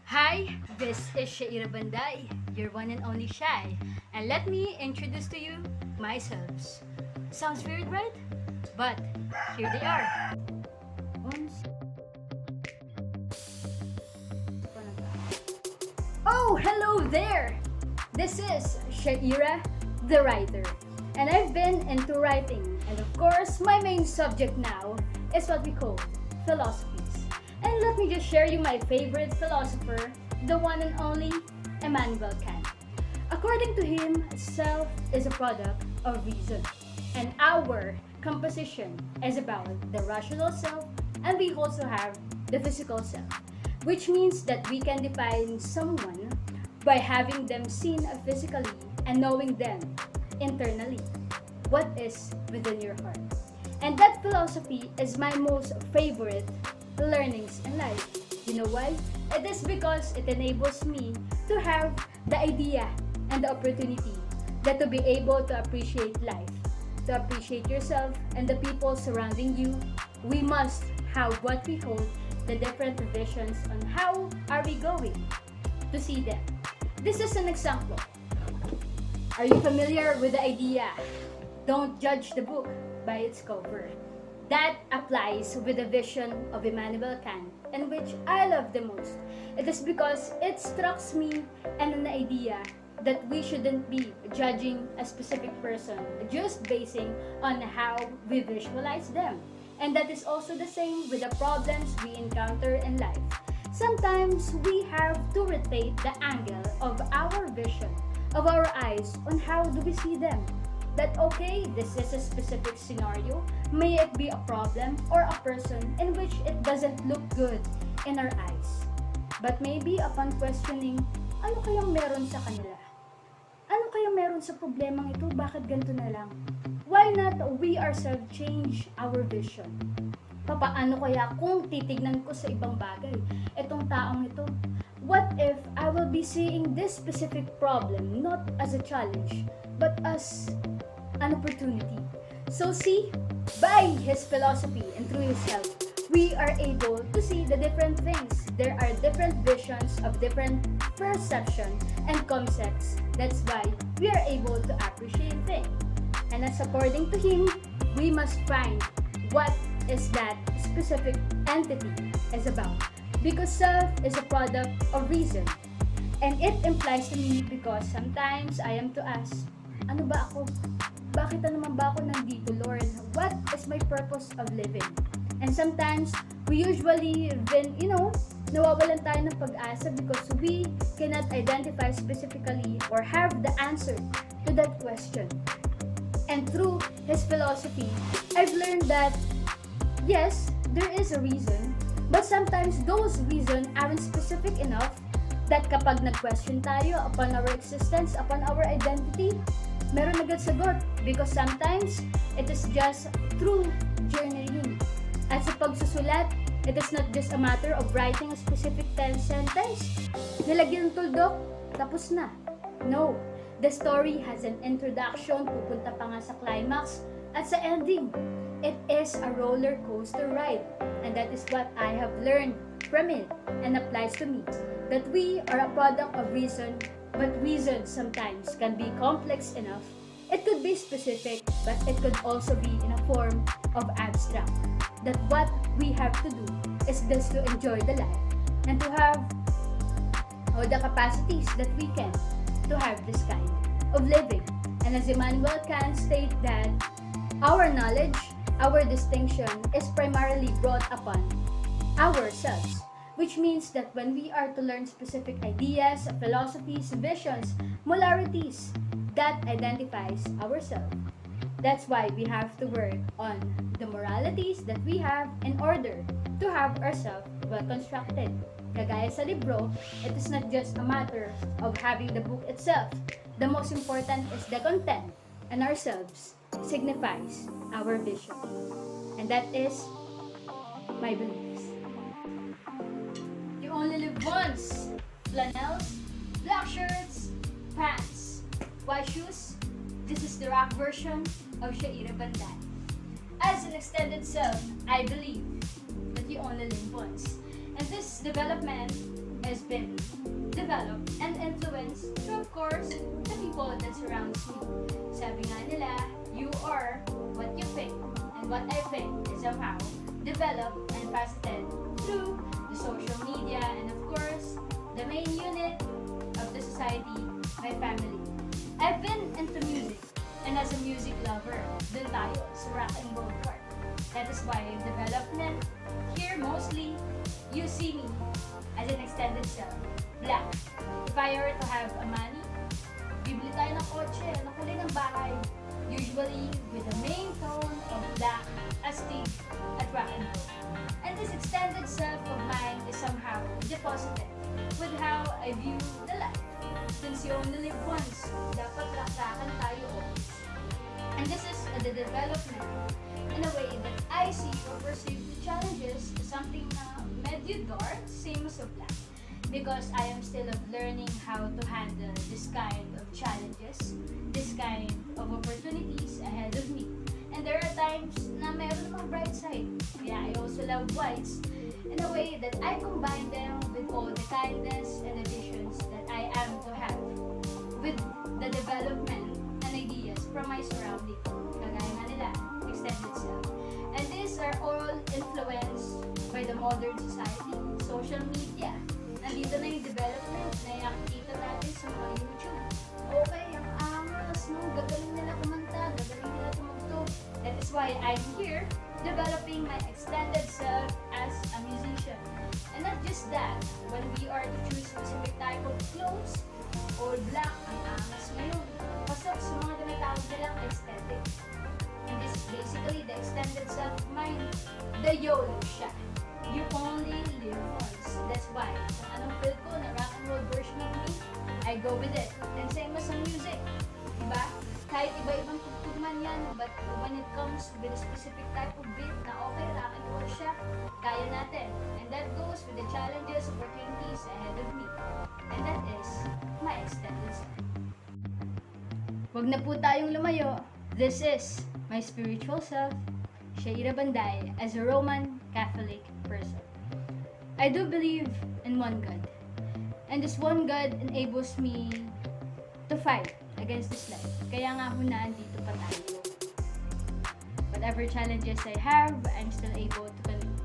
Hi, this is Banday, your one and only Shy, and let me introduce to you myself. Sounds weird, right? But here they are. Oh, hello there! This is Shaira, the writer, and I've been into writing, and of course, my main subject now is what we call philosophies. And let me just share you my favorite philosopher, the one and only Immanuel Kant. According to him, self is a product of reason, and our composition is about the rational self, and we also have the physical self, which means that we can define someone by having them seen physically and knowing them internally. What is within your heart? And that philosophy is my most favorite learnings in life. You know why? It is because it enables me to have the idea and the opportunity that to be able to appreciate life, to appreciate yourself and the people surrounding you. We must have what we call the different visions on how are we going to see them. This is an example. Are you familiar with the idea? Don't judge the book by its cover. That applies with the vision of Immanuel Kant, and which I love the most. It is because it strikes me and an idea that we shouldn't be judging a specific person just basing on how we visualize them. And that is also the same with the problems we encounter in life. Sometimes we have to rotate the angle of our vision, of our eyes, on how do we see them. That okay, this is a specific scenario, may it be a problem or a person in which it doesn't look good in our eyes. But maybe upon questioning, ano kayang meron sa kanila? Ano kayang meron sa problemang ito? Bakit ganito na lang? Why not we ourselves change our vision? Papaano kaya kung titignan ko sa ibang bagay, itong taong ito? What if I will be seeing this specific problem not as a challenge, but as an opportunity? So see, by his philosophy and through his help, we are able to see the different things. There are different visions of different perception and concepts. That's why we are able to appreciate things. And as according to him, we must find what is that specific entity is about. Because self is a product of reason. And it implies to me because sometimes I am to ask, ano ba ako? Bakit na naman ba ako nandito, Lord? What is my purpose of living? And sometimes, we usually been, nawawalan tayo ng pag-asa because we cannot identify specifically or have the answer to that question. And through his philosophy, I've learned that, yes, there is a reason, but sometimes those reasons aren't specific enough that kapag nag-question tayo upon our existence, upon our identity, meron agad sagot because sometimes it is just through journaling. At sa pagsusulat, it is not just a matter of writing a specific sentence, nilagyan ng tuldok, tapos na. No, the story has an introduction, pupunta pa nga sa climax, at sa ending. It is a roller coaster ride, and that is what I have learned from it and applies to me. That we are a product of reason, but reason sometimes can be complex enough. It could be specific, but it could also be in a form of abstract. That what we have to do is just to enjoy the life and to have all the capacities that we can to have this kind of living. And as Immanuel Kant state that our knowledge, our distinction is primarily brought upon ourselves, which means that when we are to learn specific ideas, philosophies, visions, molarities, that identifies ourselves. That's why we have to work on the moralities that we have in order to have ourselves well constructed. Kagaya sa libro, it is not just a matter of having the book itself. The most important is the content, and ourselves signifies our vision. And that is my beliefs. You only live once. Flannels, black shirts, pants, white shoes. This is the rock version of Shaira Banday. As an extended self, I believe that you only live once. And this development has been developed and influenced through, of course, the people that surrounds me. Sabi nga nila, you are what you think, and what I think is somehow developed and faceted through the social media and, of course, the main unit of the society, my family. I've been into music, and as a music lover, dun tayo sa rock and roll part. That is why in development, here mostly, you see me as an extended self, black. If I were to have a money, bibili tayo ng kotse, nakulay ng bahay, usually with the main tone of black, astig, at rock and roll. And this extended self of mine is somehow deposited with how I view the life. Since you only live once, dapat laksakan tayo always. And this is the development in a way that I see or perceive the challenges as something na medyo dark, same as a black. Because I am still of learning how to handle this kind of challenges, this kind of opportunities ahead of me. And there are times na mayroon namang bright side. Kaya I also love whites in a way that I combine them with all the kindness and additions that I am to have with the development and ideas from my surrounding. Kagaya nga nila, extended self. And these are all influenced by the modern society, social media. Nandito na yung development na nakikita natin sa mga YouTube. Okay, ang angas, no? Gagaling nila kumanta, gagaling nila tumugtog. That is why I'm here, developing my extended self as a musician. And not just that, when we are to choose specific type of clothes, all black, ang angas ngayon. Pasok sa mga tinatawag nilang aesthetic. And this is basically the extended self of mine, the YOLO siya. You only live once. That's why, kung anong feel ko na rock and roll version of me, I go with it. And same as sa music. Diba? Kahit iba-ibang tugtog man yan, but when it comes with a specific type of beat na okay, rock and roll siya, kaya natin. And that goes with the challenges, opportunities ahead of me. And that is my extended self. Huwag na po tayong lumayo. This is my spiritual self, Shaira Banday, as a Roman Catholic person. I do believe in one God. And this one God enables me to fight against this life. Kaya nga ho na andito pa tayo. Whatever challenges I have, I'm still able to continue.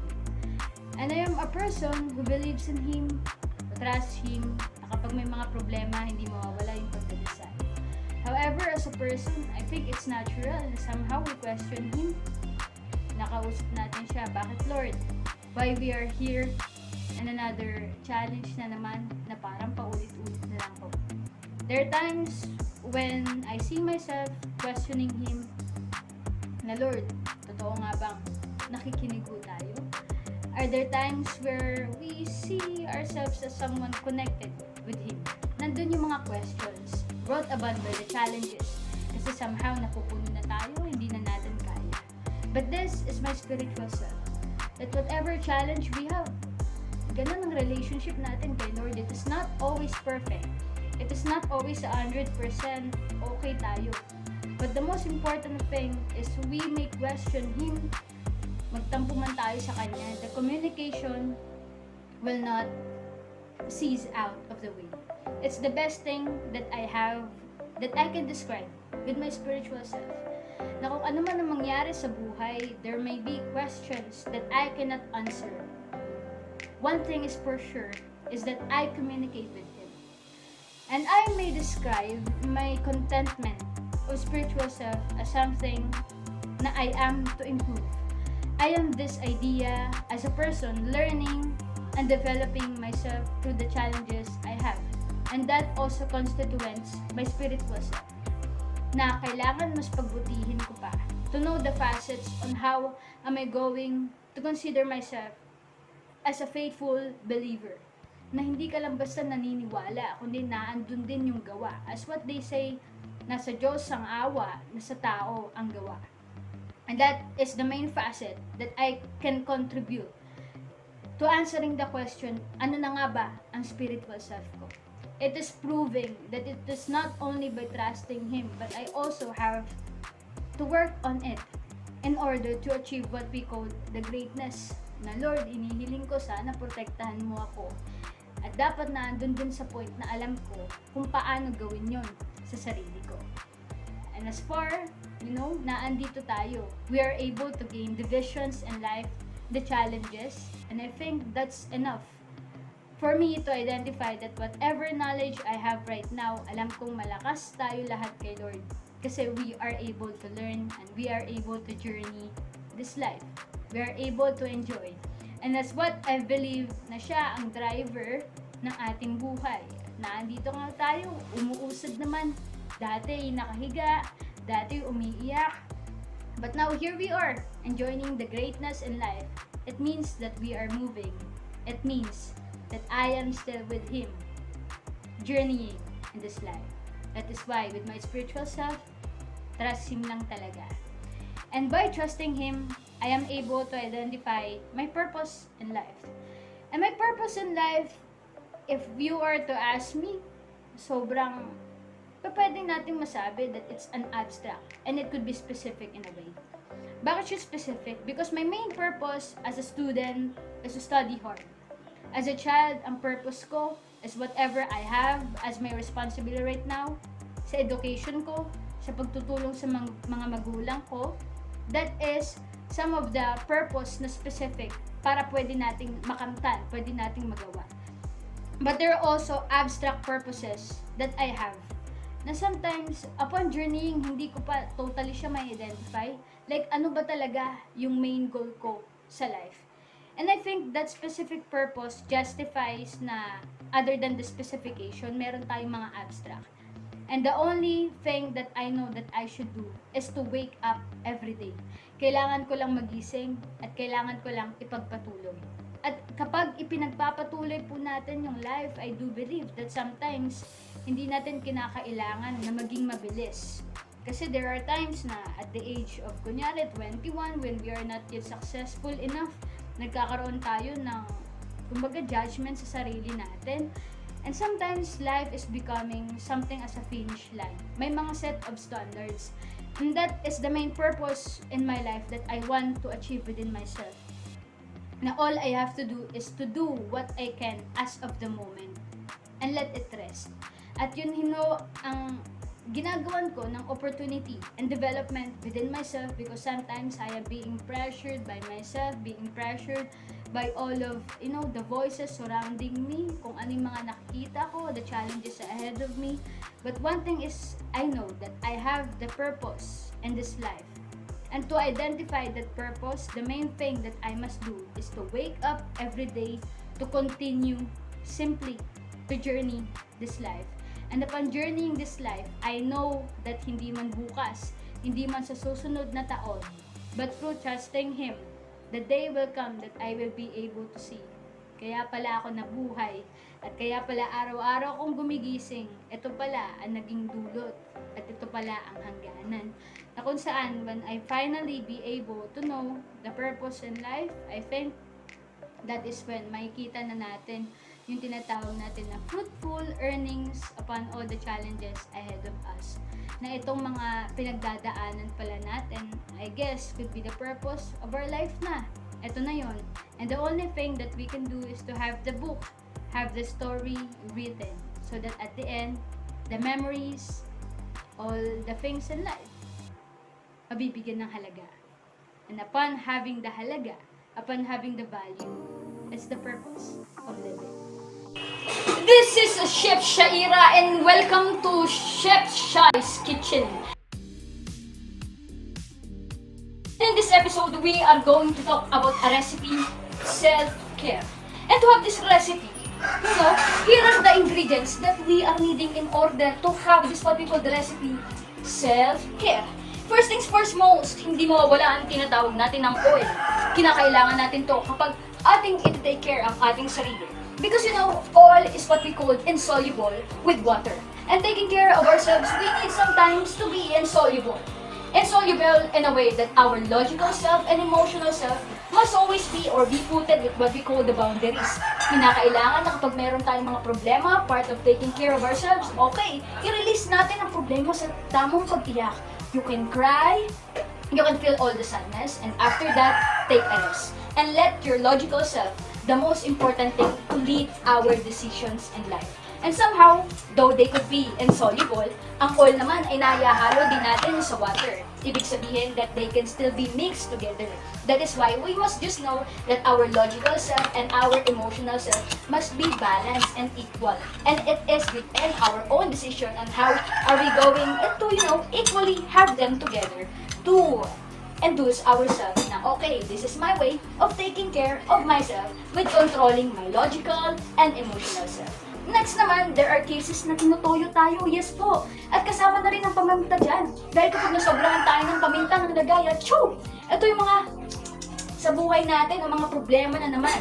And I am a person who believes in Him, who trusts Him, na kapag may mga problema, hindi mawawala yung pagdadasal. However, as a person, I think it's natural na somehow we question Him. Nakausap natin siya, bakit Lord? Why we are here? And another challenge na naman na parang paulit-ulit na lang po. There are times when I see myself questioning Him na Lord, totoo nga bang nakikinig po tayo? Are there times where we see ourselves as someone connected with Him? Nandun yung mga questions brought about by the challenges kasi somehow napupuno na tayo, hindi na natin kaya. But this is my spiritual self. That whatever challenge we have, ganun ang relationship natin kay Lord. It is not always perfect. It is not always 100% okay tayo. But the most important thing is we may question Him. Magtampo man tayo sa Kanya. The communication will not cease out of the way. It's the best thing that I have, that I can describe with my spiritual self. Na kung ano man ang mangyari sa buhay, there may be questions that I cannot answer. One thing is for sure, is that I communicate with Him. And I may describe my contentment of spiritual self as something na I am to improve. I am this idea as a person learning and developing myself through the challenges I have. And that also constitutes my spiritual self. Na kailangan mas pagbutihin ko pa to know the facets on how am I going to consider myself as a faithful believer. Na hindi ka lang basta naniniwala, kundi naandun din yung gawa. As what they say, nasa Diyos ang awa, nasa tao ang gawa. And that is the main facet that I can contribute to answering the question, ano na nga ba ang spiritual self ko? It is proving that it is not only by trusting Him, but I also have to work on it in order to achieve what we call the greatness. Na Lord, inihiling ko sana protektahan mo ako At dapat na andun din sa point na alam ko kung paano gawin yon sa sarili ko. And as far, na andito tayo, we are able to gain the visions in life, the challenges, and I think that's enough for me to identify that whatever knowledge I have right now, alam kong malakas tayo lahat kay Lord. Kasi we are able to learn and we are able to journey this life. We are able to enjoy. And that's what I believe na siya ang driver ng ating buhay. Na andito nga tayo, umuusad naman. Dati nakahiga, dati umiiyak. But now here we are, enjoying the greatness in life. It means that we are moving. It means that I am still with Him, journeying in this life. That is why with my spiritual self, trust Him lang talaga. And by trusting Him, I am able to identify my purpose in life. And my purpose in life, if you are to ask me, sobrang pwede natin masabi that it's an abstract and it could be specific in a way. Bakit siya specific? Because my main purpose as a student is to study hard. As a child, ang purpose ko is whatever I have as my responsibility right now, sa education ko, sa pagtutulong sa mga magulang ko, that is some of the purpose na specific para pwede nating makamtan, pwede nating magawa. But there are also abstract purposes that I have na sometimes, upon journeying, hindi ko pa totally siya ma-identify. Like, ano ba talaga yung main goal ko sa life? And I think that specific purpose justifies na, other than the specification, meron tayong mga abstract. And the only thing that I know that I should do is to wake up every day. Kailangan ko lang magising at kailangan ko lang ipagpatuloy. At kapag ipinagpapatuloy po natin yung life, I do believe that sometimes hindi natin kinakailangan na maging mabilis. Kasi there are times na at the age of kunyari 21, when we are not yet successful enough, nagkakaroon tayo ng kumbaga judgment sa sarili natin. And sometimes life is becoming something as a finish line. May mga set of standards. And that is the main purpose in my life that I want to achieve within myself. Na all I have to do is to do what I can as of the moment and let it rest. At yun ang ginagawan ko ng opportunity and development within myself, because sometimes I am being pressured by myself, being pressured by all of, the voices surrounding me, kung ano yung mga nakikita ko, the challenges ahead of me. But one thing is, I know that I have the purpose in this life. And to identify that purpose, the main thing that I must do is to wake up every day to continue simply to journey this life. And upon journeying this life, I know that hindi man bukas, hindi man sa susunod na taon, but through trusting Him, the day will come that I will be able to see. Kaya pala ako nabuhay, at kaya pala araw-araw akong gumigising, ito pala ang naging dulot, at ito pala ang hangganan. Na kung saan, when I finally be able to know the purpose in life, I think that is when makikita na natin yung tinatawag natin na fruitful earnings upon all the challenges ahead of us. Na itong mga pinagdadaanan pala natin, I guess, could be the purpose of our life na. Ito na yon. And the only thing that we can do is to have the book, have the story written, so that at the end, the memories, all the things in life, mabibigyan ng halaga. And upon having the halaga, upon having the value, it's the purpose of living. This is Chef Shaira and welcome to Chef Shai's Kitchen. In this episode, we are going to talk about a recipe, self-care. And to have this recipe, here are the ingredients that we are needing in order to have this what we call the recipe, self-care. First things first most, hindi mawawala ang tinatawag natin ng oil. Kinakailangan natin to kapag ating i-take care ang ating sarili. Because oil is what we call insoluble with water. And taking care of ourselves, we need sometimes to be insoluble. Insoluble in a way that our logical self and emotional self must always be or be putted with what we call the boundaries. Kinakailangan na kapag meron tayong mga problema, part of taking care of ourselves, okay, i-release natin ang problema sa tamang pag-iyak. You can cry, you can feel all the sadness, and after that, take a rest. And let your logical self the most important thing to lead our decisions in life. And somehow, though they could be insoluble, ang oil naman ay nayahalo din natin sa water. Ibig sabihin that they can still be mixed together. That is why we must just know that our logical self and our emotional self must be balanced and equal. And it is within our own decision on how are we going to, equally have them together to induce ourselves na, okay, this is my way of taking care of myself with controlling my logical and emotional self. Next naman, there are cases na tinutoyo tayo, yes po. At kasama na rin ang paminta dyan. Dahil kapag nasobrahan tayo ng paminta ng lagaya, tshoo! Ito yung mga sa buhay natin, ang mga problema na naman.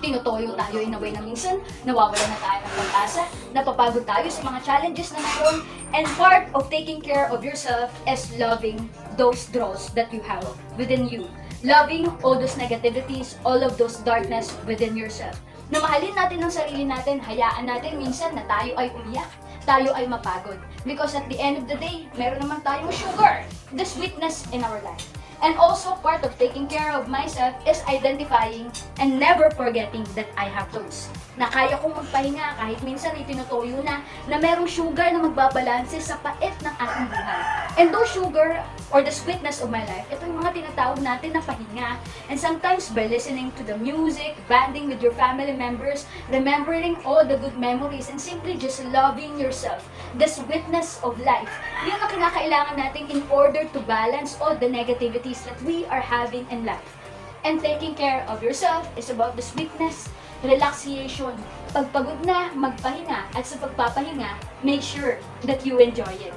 Tinutoyo tayo in a way na minsan, nawawala na tayo ng pag-asa, napapagod tayo sa mga challenges na naroon, and part of taking care of yourself is loving those draws that you have within you. Loving all those negativities, all of those darkness within yourself. Na mahalin natin ang sarili natin, hayaan natin minsan na tayo ay umiyak, tayo ay mapagod. Because at the end of the day, meron naman tayong sugar, the sweetness in our life. And also, part of taking care of myself is identifying and never forgetting that I have those. Na kaya kong magpahinga kahit minsan ay tinutuyo na merong sugar na magbabalanse sa pait ng ating buhay. And those sugar or the sweetness of my life, ito yung mga tinatawag natin na pahinga. And sometimes by listening to the music, banding with your family members, remembering all the good memories, and simply just loving yourself, the sweetness of life, yun ang kinakailangan natin in order to balance all the negativities that we are having in life. And taking care of yourself is about the sweetness, relaxation. Pag pagod na, magpahinga. At sa pagpapahinga, make sure that you enjoy it.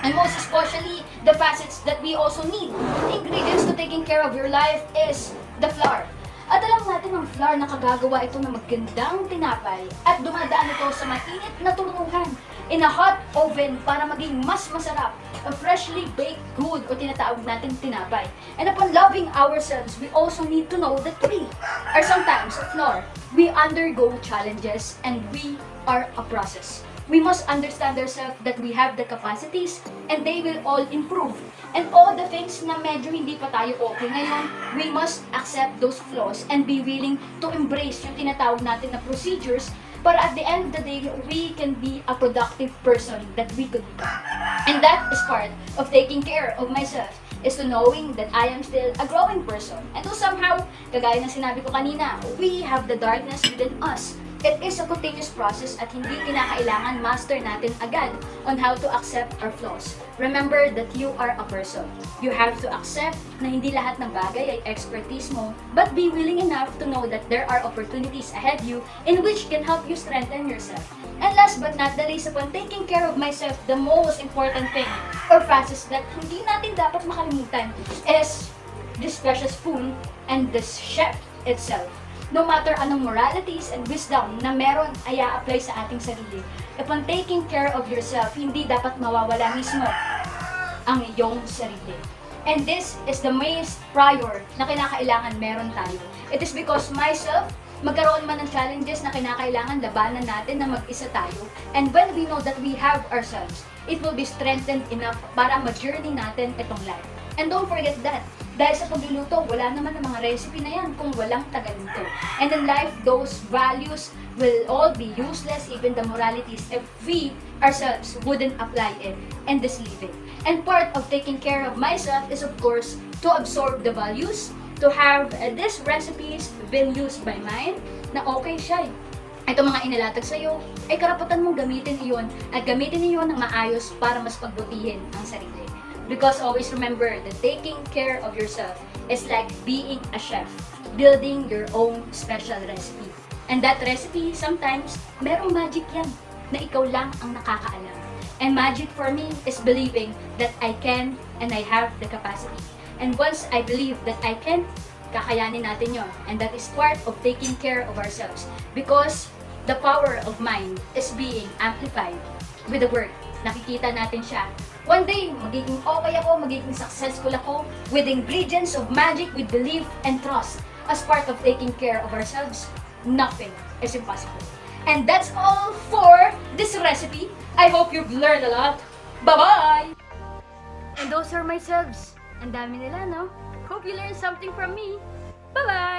And most especially, the facets that we also need. The ingredients to taking care of your life is the flour. At alam natin ang flour na kagagawa ito ng magandang tinapay at dumadaan ito sa mainit na turunuhan in a hot oven para maging mas masarap, a freshly baked good o tinatawag natin tinapay. And upon loving ourselves, we also need to know that we are sometimes a flour. We undergo challenges and we are a process. We must understand ourselves that we have the capacities and they will all improve. And all the things na medyo hindi pa tayo okay ngayon, we must accept those flaws and be willing to embrace yung tinatawag natin na procedures para at the end of the day, we can be a productive person that we could become. And that is part of taking care of myself, is to knowing that I am still a growing person. And to somehow, kagaya ng sinabi ko kanina, we have the darkness within us. It is a continuous process at hindi kinakailangan master natin agad on how to accept our flaws. Remember that you are a person. You have to accept na hindi lahat ng bagay ay expertise mo, but be willing enough to know that there are opportunities ahead you in which can help you strengthen yourself. And last but not the least, upon taking care of myself, the most important thing or facets that hindi natin dapat makalimutan is this precious spoon and this chef itself. No matter anong moralities and wisdom na meron ay a-apply sa ating sarili. Upon taking care of yourself, hindi dapat mawawala mismo ang iyong sarili. And this is the most prior na kinakailangan meron tayo. It is because myself, magkaroon man ng challenges na kinakailangan labanan natin na mag-isa tayo. And when we know that we have ourselves, it will be strengthened enough para ma-journey natin itong life. And don't forget that, dahil sa pagluluto, wala naman ang mga recipe na yan kung walang tagaluto. And in life, those values will all be useless, even the moralities, if we ourselves wouldn't apply it in this living. And part of taking care of myself is, of course, to absorb the values, to have these recipes been used by mine, na okay siya. Ito mga inilatag sa'yo, ay karapatan mong gamitin iyon at gamitin iyon ng maayos para mas pagbutihin ang sarili. Because always remember that taking care of yourself is like being a chef, building your own special recipe. And that recipe, sometimes, merong magic yan na ikaw lang ang nakakaalam. And magic for me is believing that I can and I have the capacity. And once I believe that I can, kakayanin natin yon. And that is part of taking care of ourselves. Because the power of mind is being amplified with the word. Nakikita natin siya. One day, magiging okay ako, magiging successful ako with ingredients of magic, with belief and trust. As part of taking care of ourselves, nothing is impossible. And that's all for this recipe. I hope you've learned a lot. Bye-bye! And those are my selves. Ang dami nila, no? Hope you learned something from me. Bye-bye!